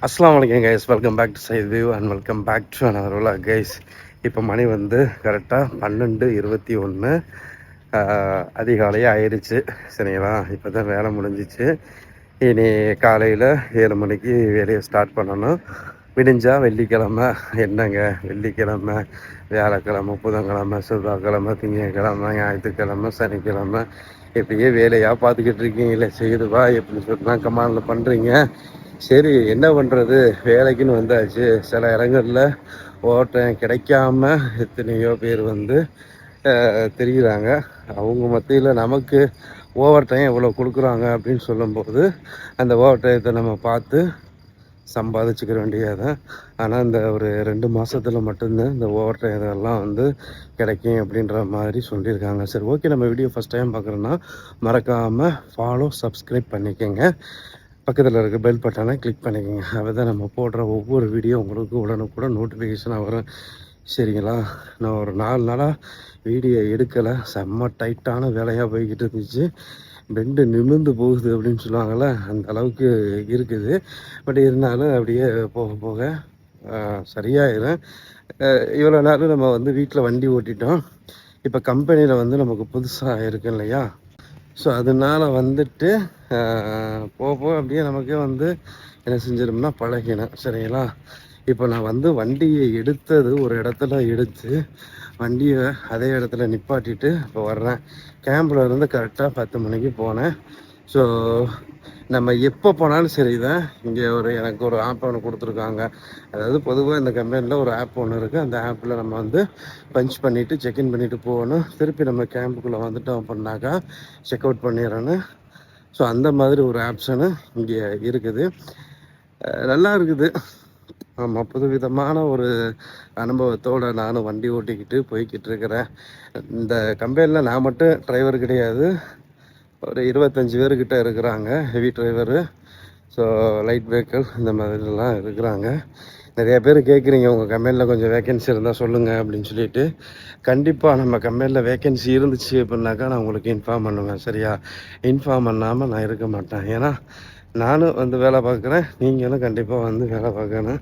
அஸ்ஸலாமு அலைக்கும் guys, welcome back to side view and welcome back to another vlog guys. இப்போ மணி வந்து கரெக்டாக 12:21 அதிகாலையே ஆயிடுச்சு. சரிங்களா, இப்போ தான் வேலை முடிஞ்சிச்சு. இனி காலையில் 7 மணிக்கு வேலையை ஸ்டார்ட் பண்ணணும். விடிஞ்சால் வெள்ளிக்கிழமை என்னங்க, வெள்ளிக்கிழமை, வியாழக்கிழமை, புதன்கிழமை, செவ்வாய்க்கிழமை, திங்கக்கிழமை, ஞாயிற்றுக்கிழமை, சனிக்கிழமை இப்படியே வேலையாக பார்த்துக்கிட்டு இருக்கீங்களே, செய்யுதுவா எப்படின்னு சொல்லிட்டு கமாண்டில் பண்ணுறீங்க. சரி, என்ன பண்ணுறது, வேலைக்குன்னு வந்தாச்சு. சில இடங்களில் ஓட்டம் கிடைக்காம எத்தனையோ பேர் வந்து தெரிகிறாங்க. அவங்க மத்தியில் நமக்கு ஓவர் டைம் எவ்வளோ கொடுக்குறாங்க அப்படின்னு சொல்லும்போது அந்த ஓவர் டயத்தை நம்ம பார்த்து சம்பாதிச்சுக்கிற வேண்டியதான். ஆனால் இந்த ஒரு 2 மாதத்தில் மட்டும்தான் இந்த ஓவர் டைம் இதெல்லாம் வந்து கிடைக்கும் அப்படின்ற மாதிரி சொல்லியிருக்காங்க. சரி, ஓகே, நம்ம வீடியோ ஃபஸ்ட் டைம் பார்க்குறோன்னா மறக்காமல் ஃபாலோ, சப்ஸ்கிரைப் பண்ணிக்கோங்க. பக்கத்தில் இருக்க பெல் பட்டனை கிளிக் பண்ணிக்கோங்க. அப்போ தான் நம்ம போடுற ஒவ்வொரு வீடியோ உங்களுக்கு உடனுக்குடன் நோட்டிஃபிகேஷனாக வரும். சரிங்களா, நான் ஒரு 4 நாளாக வீடியோ எடுக்கலை. செம்ம டைட்டான வேலையாக போய்கிட்டு இருந்துச்சு. பெண்டு நிமிர்ந்து போகுது அப்படின்னு சொல்லுவாங்கள்ல, அந்த அளவுக்கு இருக்குது. பட் இருந்தாலும் அப்படியே போக போக சரியாயிடும். இவ்வளோ நாள் நம்ம வந்து வீட்டில் வண்டி ஓட்டிட்டோம். இப்போ கம்பெனியில் வந்து நமக்கு புதுசாக இருக்கு இல்லையா, ஸோ அதனால் வந்துட்டு போக போக அப்படியே நமக்கே வந்து என்ன செஞ்சிடும்னா பழகினேன். சரிங்களா, இப்போ நான் வந்து வண்டியை எடுத்தது ஒரு இடத்துல எடுத்து வண்டியை அதே இடத்துல நிப்பாட்டிட்டு இப்போ வர்றேன். கேம்பில் இருந்து கரெக்டாக 10 மணிக்கு போனேன். ஸோ நம்ம எப்போ போனாலும் சரி தான், இங்கே எனக்கு ஒரு ஆப் ஒன்று கொடுத்துருக்காங்க. அதாவது பொதுவாக இந்த கம்பெனியில் ஒரு ஆப் ஒன்று இருக்குது. அந்த ஆப்பில் நம்ம வந்து பஞ்ச் பண்ணிவிட்டு செக்இன் பண்ணிவிட்டு போகணும். திருப்பி நம்ம கேம்புக்குள்ளே வந்துட்டோம் அப்படின்னாக்கா செக் அவுட் பண்ணிடுறேன்னு. ஸோ அந்த மாதிரி ஒரு ஆப்ஷனு இங்கே இருக்குது. நல்லா இருக்குது. ஆமாம், புதுவிதமான ஒரு அனுபவத்தோடு நானும் வண்டி ஓட்டிக்கிட்டு போய்கிட்டு இருக்கிறேன். இந்த கம்பெனியில் நான் மட்டும் டிரைவர் கிடையாது, ஒரு 25 பேர்கிட்ட இருக்கிறாங்க heavy driver. So light vehicle இந்த மாதிரிலாம் இருக்கிறாங்க. நிறைய பேர் கேட்குறீங்க உங்கள் கம்பெனியில் கொஞ்சம் வேக்கன்சி இருந்தால் சொல்லுங்கள் அப்படின்னு சொல்லிட்டு. கண்டிப்பாக நம்ம கம்பெனியில் வேக்கன்சி இருந்துச்சு அப்படின்னாக்கா நான் உங்களுக்கு இன்ஃபார்ம் பண்ணுவேன். சரியா, இன்ஃபார்ம் பண்ணாமல் நான் இருக்க மாட்டேன். ஏன்னா நானும் வந்து வேலை பார்க்குறேன், நீங்களும் கண்டிப்பாக வந்து வேலை பார்க்கணும்.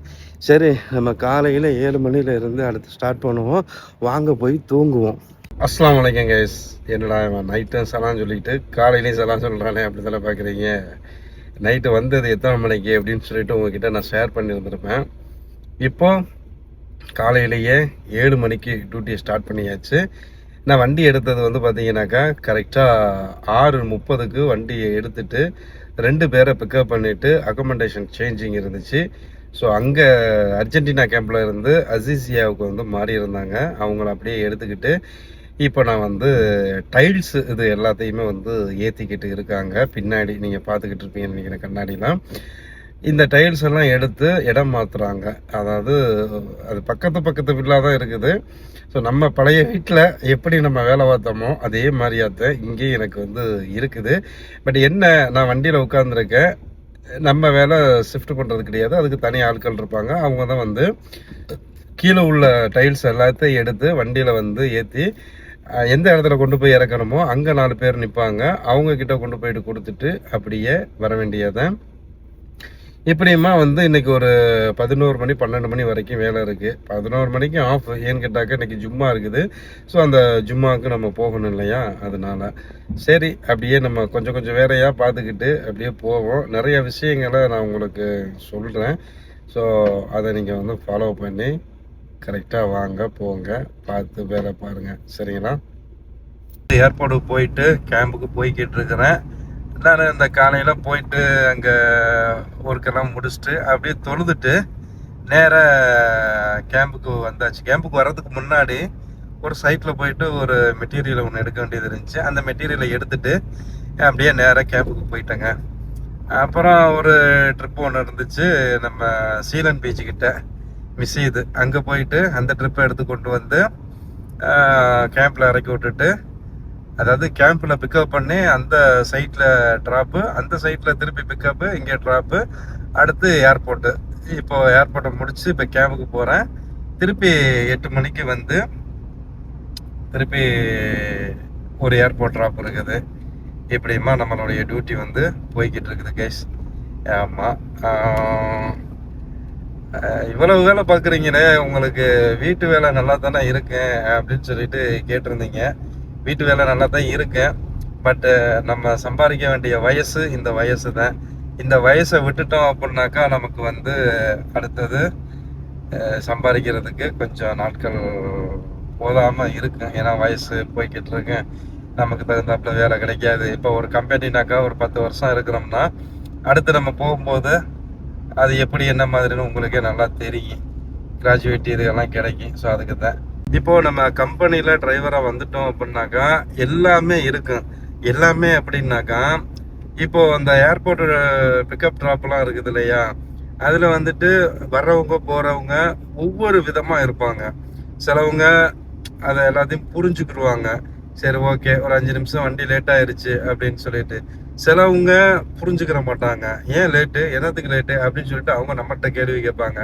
சரி, நம்ம காலையில் 7 மணியில் இருந்து அடுத்து ஸ்டார்ட் பண்ணுவோம். வாங்க போய் தூங்குவோம். அஸ்ஸலாமு அலைக்கும் கைஸ். என்னடா நைட்டும் சலாம் சொல்லிட்டு காலையிலையும் சலாம் சொல்கிறானே அப்படி தானே பார்க்குறீங்க. நைட்டு வந்தது எத்தனை மணிக்கு அப்படின்னு சொல்லிட்டு உங்ககிட்ட நான் ஷேர் பண்ணியிருந்திருப்பேன். இப்போ காலையிலேயே 7 மணிக்கு டியூட்டியை ஸ்டார்ட் பண்ணியாச்சு. நான் வண்டி எடுத்தது வந்து பார்த்தீங்கன்னாக்கா கரெக்டாக 6:30க்கு வண்டியை எடுத்துட்டு 2 பேரை பிக்கப் பண்ணிவிட்டு அக்கமண்டேஷன் சேஞ்சிங் இருந்துச்சு. ஸோ அங்கே அர்ஜென்டினா கேம்பில் இருந்து அசிசியாவுக்கு வந்து மாறி இருந்தாங்க. அவங்கள அப்படியே எடுத்துக்கிட்டு இப்போ நான் வந்து டைல்ஸ் இது எல்லாத்தையுமே வந்து ஏற்றிக்கிட்டு இருக்காங்க. பின்னாடி நீங்கள் பார்த்துக்கிட்டு இருப்பீங்கன்னு நினைக்கிறேன் கண்ணாடிலாம். இந்த டைல்ஸ் எல்லாம் எடுத்து இடம் மாற்றுறாங்க. அதாவது அது பக்கத்து வீட்டில் தான் இருக்குது. ஸோ நம்ம பழைய வீட்டில் எப்படி நம்ம வேலை பார்த்தோமோ அதே மாதிரியாத்தான் இங்கேயும் எனக்கு வந்து இருக்குது. பட் என்ன, நான் வண்டியில் உட்காந்துருக்கேன். நம்ம வேலை ஷிஃப்ட் பண்ணுறது கிடையாது, அதுக்கு தனி ஆட்கள் இருப்பாங்க. அவங்க தான் வந்து கீழே உள்ள டைல்ஸ் எல்லாத்தையும் எடுத்து வண்டியில் வந்து ஏற்றி எந்த இடத்துல கொண்டு போய் இறக்கணுமோ அங்கே 4 பேர் நிற்பாங்க. அவங்கக்கிட்ட கொண்டு போயிட்டு கொடுத்துட்டு அப்படியே வர வேண்டியதான். இப்படியுமா வந்து இன்னைக்கு ஒரு 11 மணி 12 மணி வரைக்கும் வேலை இருக்குது. 11 மணிக்கு ஆஃப். ஏன்னு கேட்டாக்க இன்னைக்கு ஜும்மா இருக்குது. ஸோ அந்த ஜும்மாவுக்கு நம்ம போகணும் இல்லையா, அதனால சரி அப்படியே நம்ம கொஞ்சம் கொஞ்சம் வேலையாக பார்த்துக்கிட்டு அப்படியே போவோம். நிறைய விஷயங்களை நான் உங்களுக்கு சொல்கிறேன். ஸோ அதை நீங்கள் வந்து ஃபாலோ பண்ணி கரெக்டாக வாங்க போங்க, பார்த்து வேலை பாருங்கள். சரிங்களா, ஏர்போர்ட்டுக்கு போயிட்டு கேம்புக்கு போய்கிட்டு இருக்கிறேன். நான் இந்த காலையில் போயிட்டு அங்கே ஒர்க்கெல்லாம் முடிச்சுட்டு அப்படியே தொழுதுட்டு நேராக கேம்புக்கு வந்தாச்சு. கேம்புக்கு வர்றதுக்கு முன்னாடி ஒரு சைட்டில் போயிட்டு ஒரு மெட்டீரியலை ஒன்று எடுக்க வேண்டியது இருந்துச்சு. அந்த மெட்டீரியலை எடுத்துட்டு அப்படியே நேராக கேம்புக்கு போயிட்டேங்க. அப்புறம் ஒரு ட்ரிப்பு ஒன்று இருந்துச்சு நம்ம சீலன் பீச்சுக்கிட்ட மிஸ்ஸிது. அங்கே போயிட்டு அந்த ட்ரிப்பை எடுத்து கொண்டு வந்து கேம்பில் இறக்கி விட்டுட்டு, அதாவது கேம்பில் பிக்கப் பண்ணி அந்த சைட்டில் ட்ராப்பு, அந்த சைட்டில் திருப்பி பிக்கப்பு, இங்கே ட்ராப்பு, அடுத்து ஏர்போர்ட்டு. இப்போ ஏர்போர்ட்டை முடிச்சு இப்போ கேம்புக்கு போகிறேன். திருப்பி 8 மணிக்கு வந்து திருப்பி ஒரு ஏர்போர்ட் ட்ராப் இருக்குது. இப்படிமா நம்மளுடைய டியூட்டி வந்து போய்கிட்டு இருக்குது கைஸ். ஆமாம், இவ்வளவு வேலை பார்க்குறீங்களே, உங்களுக்கு வீட்டு வேலை நல்லா தானே இருக்கேன் அப்படின்னு சொல்லிட்டு கேட்டிருந்தீங்க. வீட்டு வேலை நல்லா தான் இருக்கேன். பட்டு நம்ம சம்பாதிக்க வேண்டிய வயசு இந்த வயசு தான். இந்த வயசை விட்டுட்டோம் அப்படின்னாக்கா நமக்கு வந்து அடுத்தது சம்பாதிக்கிறதுக்கு கொஞ்சம் நாட்கள் போதாமல் இருக்கும். ஏன்னா வயசு போய்கிட்டு இருக்கு, நமக்கு தகுந்தாப்புல வேலை கிடைக்காது. இப்போ ஒரு கம்பெனினாக்கா ஒரு 10 வருஷம் இருக்கிறோம்னா அடுத்து நம்ம போகும்போது அது எப்படி என்ன மாதிரின்னு உங்களுக்கே நல்லா தெரியும். கிராஜுவேட் இதெல்லாம் கிடைக்கும். ஸோ அதுக்கு தான் இப்போது நம்ம கம்பெனியில் டிரைவராக வந்துட்டோம் அப்படின்னாக்கா எல்லாமே இருக்கும். எல்லாமே அப்படின்னாக்கா இப்போது அந்த ஏர்போர்ட் பிக்கப் ட்ராப்லாம் இருக்குது இல்லையா, அதில் வந்துட்டு வர்றவங்க போகிறவங்க ஒவ்வொரு விதமாக இருப்பாங்க. சிலவங்க அதை எல்லாத்தையும் புரிஞ்சுக்கிடுவாங்க. சரி ஓகே ஒரு 5 நிமிஷம் வண்டி லேட் ஆயிடுச்சு அப்படின்னு சொல்லிட்டு. சிலவங்க புரிஞ்சுக்கிற மாட்டாங்க. ஏன் லேட்டு, என்னத்துக்கு லேட்டு அப்படின்னு சொல்லிட்டு அவங்க நம்மகிட்ட கேள்வி கேட்பாங்க.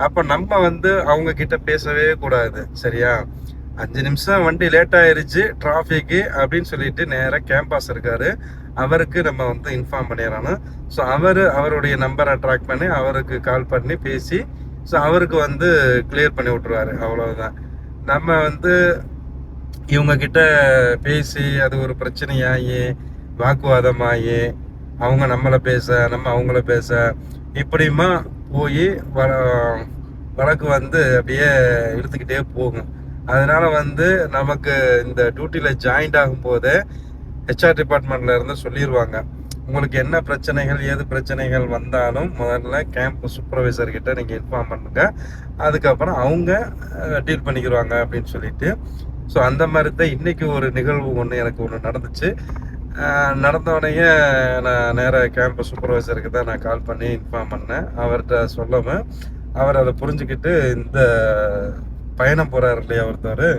அப்போ நம்ம வந்து அவங்க கிட்ட பேசவே கூடாது. சரியா, 5 நிமிஷம் வண்டி லேட் ஆயிருச்சு டிராஃபிக்கு அப்படின்னு சொல்லிட்டு நேராக கேம்பஸ் இருக்காரு, அவருக்கு நம்ம வந்து இன்ஃபார்ம் பண்ணிடணும். ஸோ அவருடைய நம்பரை ட்ராக் பண்ணி அவருக்கு கால் பண்ணி பேசி ஸோ அவருக்கு வந்து கிளியர் பண்ணி விட்ருவாரு. அவ்வளவுதான். நம்ம வந்து இவங்கக்கிட்ட பேசி அது ஒரு பிரச்சனையாகி வாக்குவாதமாகி அவங்க நம்மளை பேச நம்ம அவங்கள பேச இப்படியுமா போய் வழக்கு வந்து அப்படியே இழுத்துக்கிட்டே போகும். அதனால் வந்து நமக்கு இந்த டியூட்டியில் ஜாயின்ட் ஆகும்போது ஹெச்ஆர் டிபார்ட்மெண்ட்டில் இருந்து சொல்லிடுவாங்க, உங்களுக்கு என்ன பிரச்சனைகள் ஏது பிரச்சனைகள் வந்தாலும் முதல்ல கேம்ப் சூப்பர்வைசர்கிட்ட நீங்கள் இன்ஃபார்ம் பண்ணுங்க, அதுக்கப்புறம் அவங்க டீல் பண்ணிக்கிடுவாங்க அப்படின்னு சொல்லிட்டு. ஸோ அந்த மாதிரி தான் இன்றைக்கி ஒரு நிகழ்வு எனக்கு ஒன்று நடந்துச்சு. நடந்தோடனே நான் நேராக கேம்பஸ் சூப்பர்வைசருக்கு தான் நான் கால் பண்ணி இன்ஃபார்ம் பண்ணேன். அவர்கிட்ட சொல்லாமல் அவர் அதை புரிஞ்சுக்கிட்டு இந்த பயணம் போகிறார் இல்லையா ஒருத்தர்,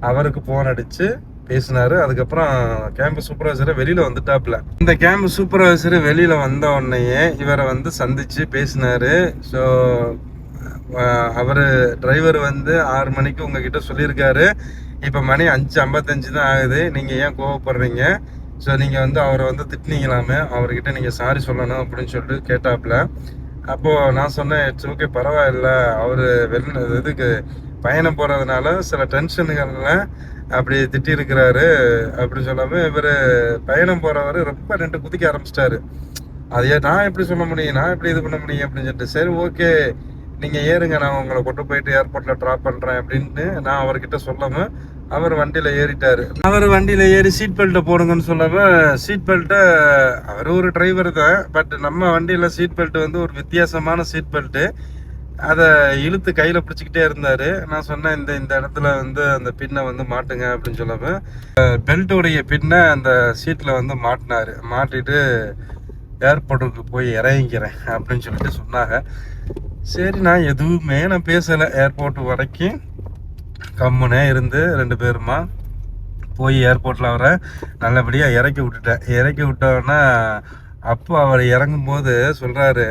அவருக்கு ஃபோன் அடித்து பேசினார். அதுக்கப்புறம் கேம்பஸ் சூப்பர்வைசரை வெளியில் வந்துட்டாப்புல. இந்த கேம்பஸ் சூப்பர்வைசர் வெளியில் வந்த உடனேயே இவரை வந்து சந்தித்து பேசினார். ஸோ அவர் டிரைவர் வந்து 6 மணிக்கு உங்ககிட்ட சொல்லியிருக்காரு, இப்போ மணி 5:55 தான் ஆகுது, நீங்கள் ஏன் கோவப்படுறீங்க, ஸோ நீங்கள் வந்து அவரை வந்து திட்டினீங்களாமே, அவர்கிட்ட நீங்கள் சாரி சொல்லணும் அப்படின்னு சொல்லிட்டு கேட்டாப்புல. அப்போது நான் சொன்னேன், இட்ஸ் ஓகே பரவாயில்ல, அவர் இதுக்கு பயணம் போகிறதுனால சில டென்ஷனுகளில் அப்படி திட்டிருக்கிறாரு அப்படின்னு சொல்லாமல் இவர் பயணம் போகிறவர் ரொம்ப 2 குதிக்க ஆரம்பிச்சிட்டாரு. அதையே நான் எப்படி சொல்ல முடியும், நான் எப்படி இது பண்ண முடியும் அப்படின்னு சொல்லிட்டு, சரி ஓகே நீங்கள் ஏறுங்க, நான் உங்களை கொண்டு போயிட்டு ஏர்போர்ட்டில் ட்ராப் பண்ணுறேன் அப்படின்னு நான் அவர்கிட்ட சொல்லாமல் அவர் வண்டியில் ஏறிட்டார். அவர் வண்டியில் ஏறி சீட் பெல்ட்டை போடுங்கன்னு சொல்லாமல் சீட் பெல்ட்டை, அவர் ஒரு டிரைவர் தான், பட் நம்ம வண்டியில் சீட் பெல்ட் வந்து ஒரு வித்தியாசமான சீட் பெல்ட்டு, அதை இழுத்து கையில் பிடிச்சிக்கிட்டே இருந்தார். நான் சொன்னேன், இந்த இடத்துல வந்து அந்த பின்னை வந்து மாட்டுங்க அப்படின்னு சொல்லாமல் பெல்ட்டோடைய பின்னை அந்த சீட்டில் வந்து மாட்டினார். மாட்டிட்டு ஏர்போர்ட்டுக்கு போய் இறங்கிக்கிறேன் அப்படின்னு சொல்லிட்டு சொன்னாங்க. சரி நான் எதுவுமே நான் பேசலை. ஏர்போர்ட்டு வரைக்கும் கம்முனே இருந்து 2 பேருமா போய் ஏர்போர்ட்டில் அவரை நல்லபடியாக இறக்கி விட்டுட்டேன். இறக்கி விட்டோன்னா அப்போ அவர் இறங்கும்போது சொல்கிறாரு,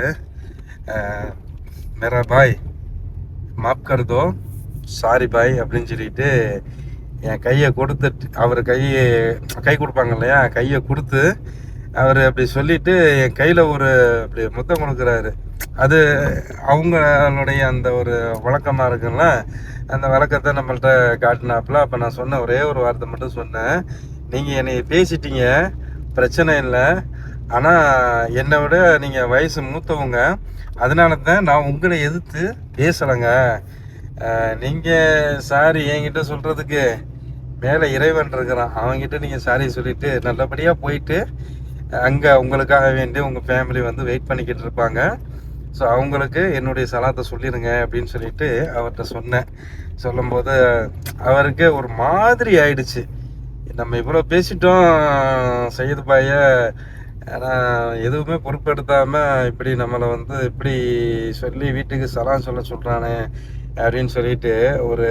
மேரா பாய் மாப் கருதோ, சாரி பாய் அப்படின்னு சொல்லிட்டு என் கையை கொடுத்துட்டு, அவர் கை கொடுப்பாங்க இல்லையா, கையை கொடுத்து அவர் அப்படி சொல்லிட்டு என் கையில் ஒரு அப்படி முத்தம் கொடுக்குறாரு. அது அவங்களுடைய அந்த ஒரு வழக்கமாக இருக்குல்ல, அந்த வழக்கத்தை நம்மள்கிட்ட காட்டினாப்புல. அப்போ நான் சொன்ன ஒரே ஒரு வார்த்தை மட்டும் சொன்னேன், நீங்கள் என்னை பேசிட்டீங்க பிரச்சனை இல்லை, ஆனால் என்னை விட நீங்கள் வயசு மூத்தவங்க, அதனால தான் நான் உங்களை எதிர்த்து பேசலைங்க. நீங்கள் சாரி என்கிட்ட சொல்கிறதுக்கு மேலே இறைவன் இருக்கிறான், அவங்ககிட்ட நீங்கள் சாரி சொல்லிவிட்டு நல்லபடியாக போயிட்டு அங்கே உங்களுக்காக வேண்டி உங்கள் ஃபேமிலி வந்து வெயிட் பண்ணிக்கிட்டு இருப்பாங்க, ஸோ அவங்களுக்கு என்னுடைய சலாத்தை சொல்லிடுங்க அப்படின்னு சொல்லிட்டு அவர்கிட்ட சொன்னேன். சொல்லும்போது அவருக்கு ஒரு மாதிரி ஆயிடுச்சு, நம்ம இவ்வளோ பேசிட்டோம் சையது பாய, ஆனால் எதுவுமே பொறுப்பெடுத்தாமல் இப்படி நம்மளை வந்து இப்படி சொல்லி வீட்டுக்கு சலாம் சொல்கிறானே அப்படின்னு சொல்லிட்டு ஒரு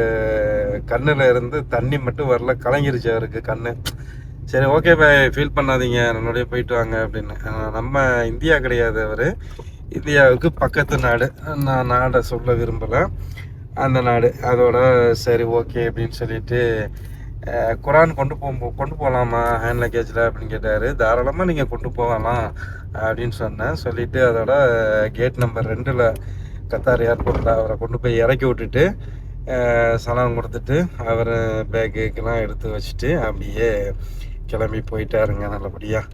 கண்ணில் இருந்து தண்ணி மட்டும் வரல, கலங்கிருச்சு அவருக்கு கண்ணு. சரி ஓகே பாய், ஃபீல் பண்ணாதீங்க, நம்மளுடைய போயிட்டு வாங்க அப்படின்னு. நம்ம இந்தியா கிடையாது, அவர் இந்தியாவுக்கு பக்கத்து நாடு, நான் நாடை சொல்ல விரும்பலை, அந்த நாடு. அதோட சரி ஓகே அப்படின்னு சொல்லிட்டு குரான் கொண்டு போகலாமா ஹேண்ட் லக்கேஜில் அப்படின்னு கேட்டார். தாராளமாக நீங்கள் கொண்டு போகலாம் அப்படின்னு சொன்னேன். சொல்லிவிட்டு அதோட கேட் நம்பர் 2 கத்தார் ஏர்போர்ட்டில் அவரை கொண்டு போய் இறக்கி விட்டுட்டு சலாம் கொடுத்துட்டு அவர் பேக்குக்கெல்லாம் எடுத்து வச்சுட்டு அப்படியே கிளம்பி போயிட்டாருங்க நல்லபடியாக.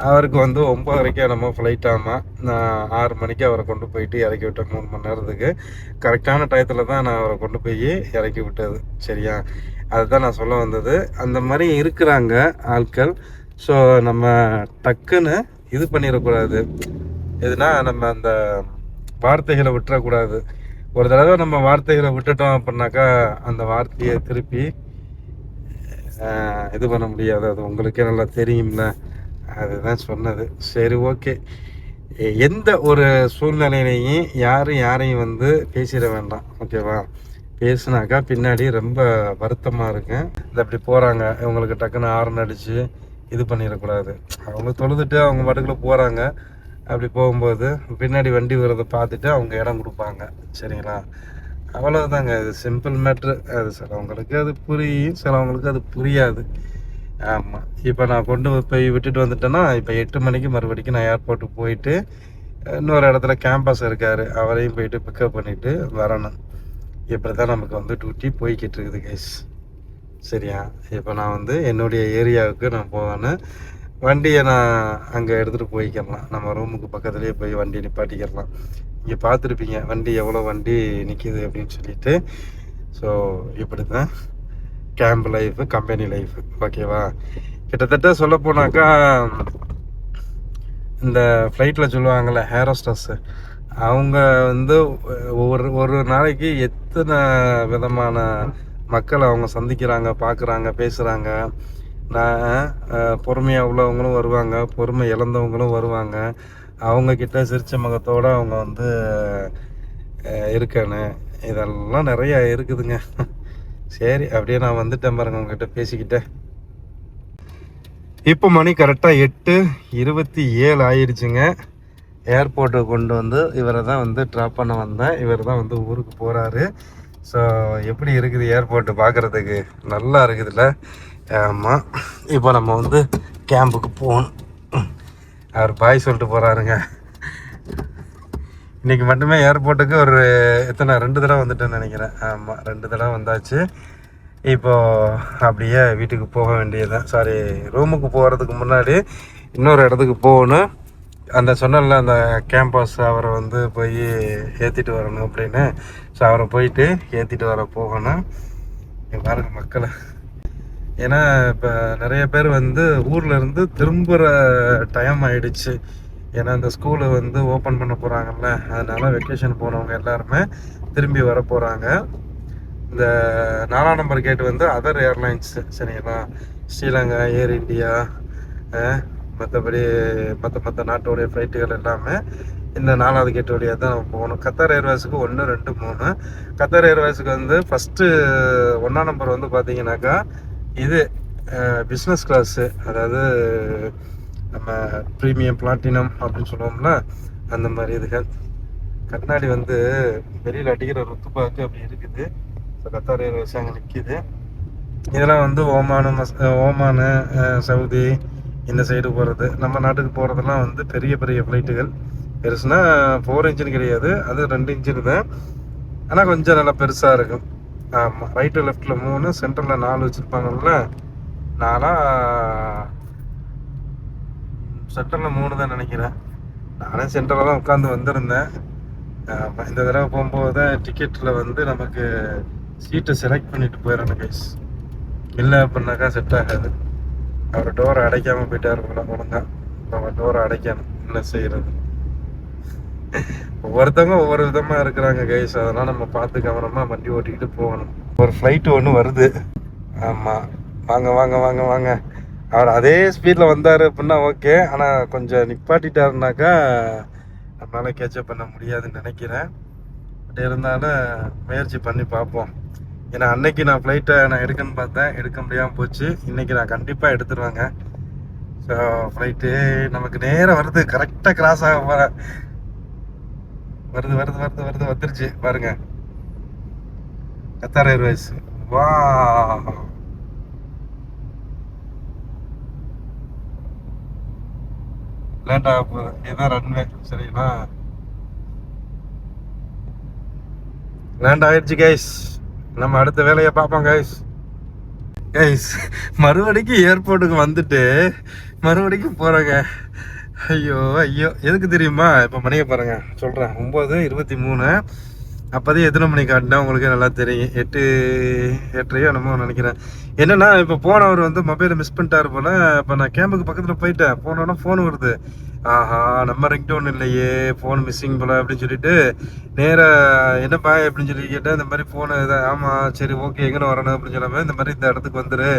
அவருக்கு வந்து 9:30 நம்ம ஃப்ளைட் ஆமாம். நான் 6 மணிக்கு அவரை கொண்டு போயிட்டு இறக்கி விட்டேன். 3 மணி நேரத்துக்கு கரெக்டான டயத்தில் தான் நான் அவரை கொண்டு போய் இறக்கி விட்டது. சரியா, அதுதான் நான் சொல்ல வந்தது. அந்த மாதிரி இருக்கிறாங்க ஆட்கள். ஸோ நம்ம டக்குன்னு இது பண்ணிடக்கூடாது. எதுனா நம்ம அந்த வார்த்தைகளை விட்டுறக்கூடாது. ஒரு தடவை நம்ம வார்த்தைகளை விட்டுட்டோம் அப்படின்னாக்கா அந்த வார்த்தையை திருப்பி இது பண்ண முடியாது. அது உங்களுக்கே நல்லா தெரியும்ல, அதுதான் சொன்னது. சரி, ஓகே. எந்த ஒரு சூழ்நிலையிலையும் யாரையும் வந்து பேசிட வேண்டாம், ஓகேவா? பேசுனாக்கா பின்னாடி ரொம்ப வருத்தமாக இருக்குங்க. இந்த அப்படி போகிறாங்க, இவங்களுக்கு டக்குன்னு ஹார்ன் அடித்து இது பண்ணிடக்கூடாது. அவங்க தொழுதுட்டு அவங்க பாட்டுக்குள்ளே போகிறாங்க. அப்படி போகும்போது பின்னாடி வண்டி வரதை பார்த்துட்டு அவங்க இடம் கொடுப்பாங்க. சரிங்களா, அவ்வளோதாங்க. இது சிம்பிள் மேட்ரு. அது சிலவங்களுக்கு அது புரியும், சிலவங்களுக்கு அது புரியாது. ஆமாம், இப்போ நான் கொண்டு போய் விட்டுட்டு வந்துட்டேன்னா இப்போ 8 மணிக்கு மறுபடிக்கும் நான் ஏர்போர்ட்டுக்கு போயிட்டு இன்னொரு இடத்துல கேம்பஸ் இருக்கார், அவரையும் போயிட்டு பிக்கப் பண்ணிவிட்டு வரணும். இப்படி தான் நமக்கு வந்து டியூட்டி போய்கிட்டு இருக்குது கைஸ். சரியா, இப்போ நான் வந்து என்னுடைய ஏரியாவுக்கு நான் போவேன்னு வண்டியை நான் அங்கே எடுத்துகிட்டு போய்க்கிடலாம். நம்ம ரூமுக்கு பக்கத்துலேயே போய் வண்டி நிப்பாட்டிக்கிடலாம். இங்கே பார்த்துருப்பீங்க வண்டி எவ்வளோ வண்டி நிற்கிது அப்படின்னு சொல்லிட்டு. ஸோ இப்படி தான் கேம்ப் லைஃபு, கம்பெனி லைஃபு, ஓகேவா? கிட்டத்தட்ட சொல்ல போனாக்கா இந்த ஃப்ளைட்டில் சொல்லுவாங்கள்ல ஹேரோஸ்டஸ்ஸு, அவங்க வந்து ஒரு நாளைக்கு எத்தனை விதமான மக்களை அவங்க சந்திக்கிறாங்க, பார்க்குறாங்க, பேசுகிறாங்க. நான் பொறுமையாக உள்ளவங்களும் வருவாங்க, பொறுமை இழந்தவங்களும் வருவாங்க. அவங்கக்கிட்ட சிரிச்ச முகத்தோடு அவங்க வந்து இருக்கணும். இதெல்லாம் நிறையா இருக்குதுங்க. சரி, அப்படியே நான் வந்துட்டேன் பாருங்க உங்ககிட்ட பேசிக்கிட்டேன். இப்போ மணி கரெக்டாக 8:27 ஆயிடுச்சுங்க. ஏர்போர்ட்டுக்கு கொண்டு வந்து இவரை தான் வந்து ட்ராப் பண்ண வந்தேன். இவர் தான் வந்து ஊருக்கு போகிறாரு. ஸோ எப்படி இருக்குது ஏர்போர்ட்டு பார்க்குறதுக்கு? நல்லா இருக்குதுல்ல? ஆமாம், இப்போ நம்ம வந்து கேம்புக்கு போகணும். அவர் பாய் சொல்லிட்டு போகிறாருங்க. இன்றைக்கி மட்டுமே ஏர்போர்ட்டுக்கு ஒரு 2 தடவை வந்துட்டேன்னு நினைக்கிறேன். ஆமாம், 2 தடவை வந்தாச்சு. இப்போது அப்படியே வீட்டுக்கு போக வேண்டியதுதான். சாரி, ரூமுக்கு போகிறதுக்கு முன்னாடி இன்னொரு இடத்துக்கு போகணும். அந்த சொன்னல அந்த கேம்பஸ் அவரை வந்து போய் ஏற்றிட்டு வரணும் அப்படின்னு. ஸோ அவரை போயிட்டு ஏற்றிட்டு வர போகணும். பாருங்க மக்களை, ஏன்னா இப்போ நிறைய பேர் வந்து ஊரில் இருந்து திரும்புகிற டைம் ஆகிடுச்சு. ஏன்னா இந்த ஸ்கூலு வந்து ஓப்பன் பண்ண போகிறாங்கல்ல, அதனால் வெக்கேஷன் போனவங்க எல்லாருமே திரும்பி வர போகிறாங்க. இந்த 4ஆம் நம்பர் கேட் வந்து அதர் ஏர்லைன்ஸு, சரிங்களா? ஸ்ரீலங்கா, ஏர் இண்டியா, மற்றபடி மற்ற நாட்டோடைய ஃப்ளைட்டுகள் எல்லாமே இந்த 4வது கேட் வழியாக தான் நம்ம போகணும். கத்தார் ஏர்வேஸுக்கு 1, 2, 3. கத்தார் ஏர்வேஸுக்கு வந்து ஃபஸ்ட்டு 1ஆம் நம்பர் வந்து பார்த்தீங்கன்னாக்கா இது பிஸ்னஸ் கிளாஸு, அதாவது நம்ம ப்ரீமியம் பிளாட்டினம் அப்படின்னு சொல்லுவோம்ல, அந்த மாதிரி இதுகள். கண்ணாடி வந்து வெளியில் அடிக்கிற ருத்துப்பாக்கு அப்படி இருக்குது. ஸோ கத்தார் ஏர்வேஸ் அங்கே நிற்கிது. இதெல்லாம் வந்து ஓமானு, சவுதி இந்த சைடு போகிறது. நம்ம நாட்டுக்கு போகிறதெல்லாம் வந்து பெரிய பெரிய ஃப்ளைட்டுகள். பெருசுனா 4 இன்ச்சின் கிடையாது, அது 2 இன்ச்சின் தான். ஆனால் கொஞ்சம் நல்லா பெருசாக இருக்கும். ஆமாம், ரைட்டு லெஃப்டில் 3, சென்டரில் 4 வச்சுருப்பாங்கல்ல. சென்டரில் 3 தான் நினைக்கிறேன். நானே சென்டரில் தான் உட்காந்து வந்திருந்தேன். இந்த தடவை போகும்போது தான் டிக்கெட்டில் வந்து நமக்கு சீட்டை செலக்ட் பண்ணிட்டு போயிடணும் கைஸ். இல்லை அப்படின்னாக்கா செட் ஆகாது. அவர் டோரை அடைக்காமல் போயிட்டார் ஒழுங்கா. நம்ம டோரை அடைக்கணும், என்ன செய்கிறது? ஒவ்வொருத்தவங்க ஒவ்வொரு விதமாக இருக்கிறாங்க கைஸ். அதெல்லாம் நம்ம பார்த்து கவனமாக வண்டி ஓட்டிக்கிட்டு போகணும். ஒரு ஃப்ளைட்டு ஒன்று வருது. ஆமாம், வாங்க வாங்க வாங்க வாங்க. அவர் அதே ஸ்பீடில் வந்தார் அப்படின்னா ஓகே. ஆனால் கொஞ்சம் நிப்பாட்டிட்டாருனாக்கா நம்மளால் கேட்சப் பண்ண முடியாதுன்னு நினைக்கிறேன். பட் இருந்தாலும் முயற்சி பண்ணி பார்ப்போம். ஏன்னா அன்னைக்கு நான் ஃப்ளைட்டை நான் எடுக்கணும்னு பார்த்தேன், எடுக்க முடியாமல் போச்சு. இன்றைக்கி நான் கண்டிப்பாக எடுத்துருவேங்க. ஸோ ஃப்ளைட்டு நமக்கு நேராக வருது, கரெக்டாக கிராஸ் ஆக போகிறேன். வந்துருச்சு பாருங்க, கத்தார் ஏர்வேஸ். வா, லேட் ஆக போகுது. இதுதான் ரன்வே, சரிங்களா? லேண்ட் ஆயிடுச்சு கைஸ். நம்ம அடுத்த வேலையை பார்ப்போம் கைஸ். கைஸ் மறுபடிக்கும் ஏர்போர்ட்டுக்கு வந்துட்டு மறுபடிக்கும் போகிறேங்க. ஐயோ ஐயோ, எதுக்கு தெரியுமா? இப்போ மணியை பாருங்க சொல்கிறேன், 9:23. அப்போதே எத்தனை மணி காட்டினா உங்களுக்கு நல்லா தெரியும், 8:30 என்னமோ நினைக்கிறேன். என்னன்னா இப்போ போனவர் வந்து மொபைலை மிஸ் பண்ணிட்டாரு போல. இப்போ நான் கேம்புக்கு பக்கத்தில் போயிட்டேன், போனோன்னா ஃபோன் வருது. ஆஹா, நம்ம ரிங்டோன் இல்லையே, ஃபோன் மிஸ்ஸிங் போல அப்படின்னு சொல்லிட்டு நேராக என்னப்பா அப்படின்னு சொல்லி கேட்டேன். இந்த மாதிரி ஃபோனு இதை, ஆமாம் சரி ஓகே எங்கே வரணும் அப்படின்னு சொல்லாமல் இந்த மாதிரி இந்த இடத்துக்கு வந்துரு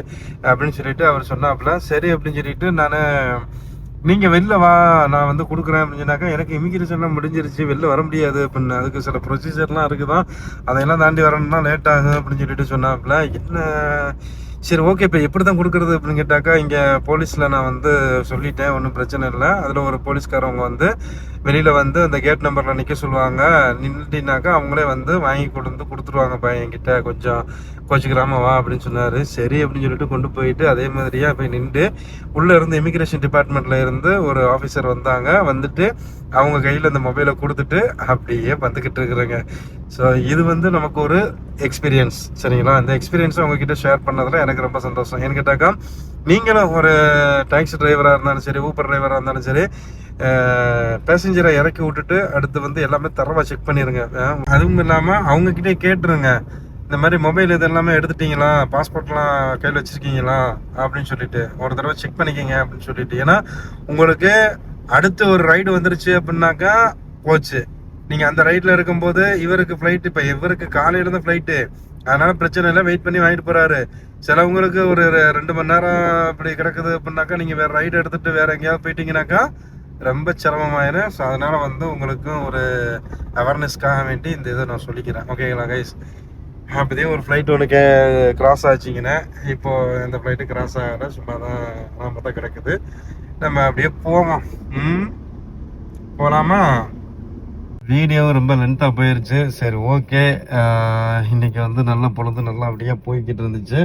அப்படின்னு சொல்லிட்டு அவர் சொன்னாப்புல. சரி அப்படின்னு சொல்லிட்டு நான், நீங்கள் வெளில வா நான் வந்து கொடுக்குறேன் அப்படின்னு சொன்னாக்கா, எனக்கு இமிகிரேஷன்லாம் முடிஞ்சிருச்சு, வெளில வர முடியாது அப்படின்னு, அதுக்கு சில ப்ரொசீஜர்லாம் இருக்குதான், அதையெல்லாம் தாண்டி வரணும்னா லேட் ஆகும் அப்படின்னு சொல்லிட்டு சொன்னாப்புல. என்ன சரி ஓகே, இப்போ எப்படி தான் கொடுக்குறது அப்படின்னு கேட்டாக்கா, இங்கே போலீஸில் நான் வந்து சொல்லிட்டேன், ஒன்றும் பிரச்சனை இல்லை. அதில் ஒரு போலீஸ்காரவங்க வந்து வெளியில் வந்து அந்த கேட் நம்பரில் நிற்க சொல்லுவாங்க. நின்றுட்டினாக்கா அவங்களே வந்து வாங்கி கொடுத்துருவாங்கப்பா என்கிட்ட, கொஞ்சம் கோச்சிக்கிறாம வா அப்படின்னு சொன்னார். சரி அப்படின்னு சொல்லிட்டு கொண்டு போயிட்டு அதே மாதிரியாக போய் நின்று உள்ளே இருந்து இமிக்ரேஷன் டிபார்ட்மெண்ட்டில் இருந்து ஒரு ஆஃபீஸர் வந்தாங்க. வந்துட்டு அவங்க கையில் இந்த மொபைலை கொடுத்துட்டு அப்படியே வந்துக்கிட்டு இருக்கிறேங்க. ஸோ இது வந்து நமக்கு ஒரு எக்ஸ்பீரியன்ஸ், சரிங்களா? இந்த எக்ஸ்பீரியன்ஸை உங்ககிட்ட ஷேர் பண்ணதில் எனக்கு ரொம்ப சந்தோஷம். ஏன்னு கேட்டாக்கா, நீங்களும் ஒரு டாக்ஸி டிரைவராக இருந்தாலும் சரி, ஊப்பர் டிரைவராக இருந்தாலும் சரி, பேசஞ்சரை இறக்கி விட்டுட்டு அடுத்து வந்து எல்லாமே தரவாக செக் பண்ணிடுங்க. அதுவும் இல்லாமல் அவங்கக்கிட்டே கேட்டுருங்க, இந்த மாதிரி மொபைல் இது எல்லாமே எடுத்துட்டீங்களா, பாஸ்போர்ட்லாம் கையில் வச்சுருக்கீங்களா அப்படின்னு சொல்லிட்டு ஒரு தடவை செக் பண்ணிக்கிங்க அப்படின்னு சொல்லிட்டு. ஏன்னா உங்களுக்கு அடுத்து ஒரு ரைடு வந்துருச்சு அப்படின்னாக்கா போச்சு. நீங்கள் அந்த ரைடில் இருக்கும்போது இவருக்கு ஃப்ளைட்டு, இப்போ இவருக்கு காலையில் தான் ஃப்ளைட்டு, அதனால பிரச்சனை இல்லை, வெயிட் பண்ணி வாங்கிட்டு போகிறாரு. சிலவங்களுக்கு ஒரு 2 மணி நேரம் இப்படி கிடக்குது அப்படின்னாக்கா, நீங்கள் வேறு ரைடு எடுத்துகிட்டு வேறு எங்கேயாவது போயிட்டீங்கன்னாக்கா ரொம்ப சிரமமாயிரும். ஸோ அதனால் வந்து உங்களுக்கும் ஒரு அவேர்னஸ்க்காக வேண்டி இந்த இதை நான் சொல்லிக்கிறேன். ஓகேங்களா கைஸ்? அப்படியே ஒரு ஃப்ளைட் ஒன்று கிராஸ் ஆச்சுங்கன்னா, இப்போது இந்த ஃப்ளைட்டு கிராஸ் ஆகலை, சும்மா தான் நாம தான் கிடக்குது. நம்ம அப்படியே போவோம். போகலாமா? வீடியோ ரொம்ப லென்த்தாக போயிடுச்சு. சரி ஓகே, இன்றைக்கி வந்து நல்ல பொழுது நல்லா அப்படியே போய்கிட்டு இருந்துச்சு.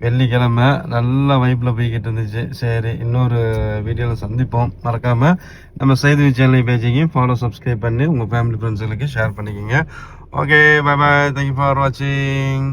வெள்ளிக்கிழமை நல்ல வைப்பில் போய்கிட்டு இருந்துச்சு. சரி, இன்னொரு வீடியோவில் சந்திப்போம். மறக்காமல் நம்ம செய்தி சேனல் பேஜையும் ஃபாலோ சப்ஸ்கிரைப் பண்ணி உங்கள் ஃபேமிலி ஃப்ரெண்ட்ஸுகளுக்கு ஷேர் பண்ணிக்கோங்க. Okay, bye bye, thank you for வாட்சிங்.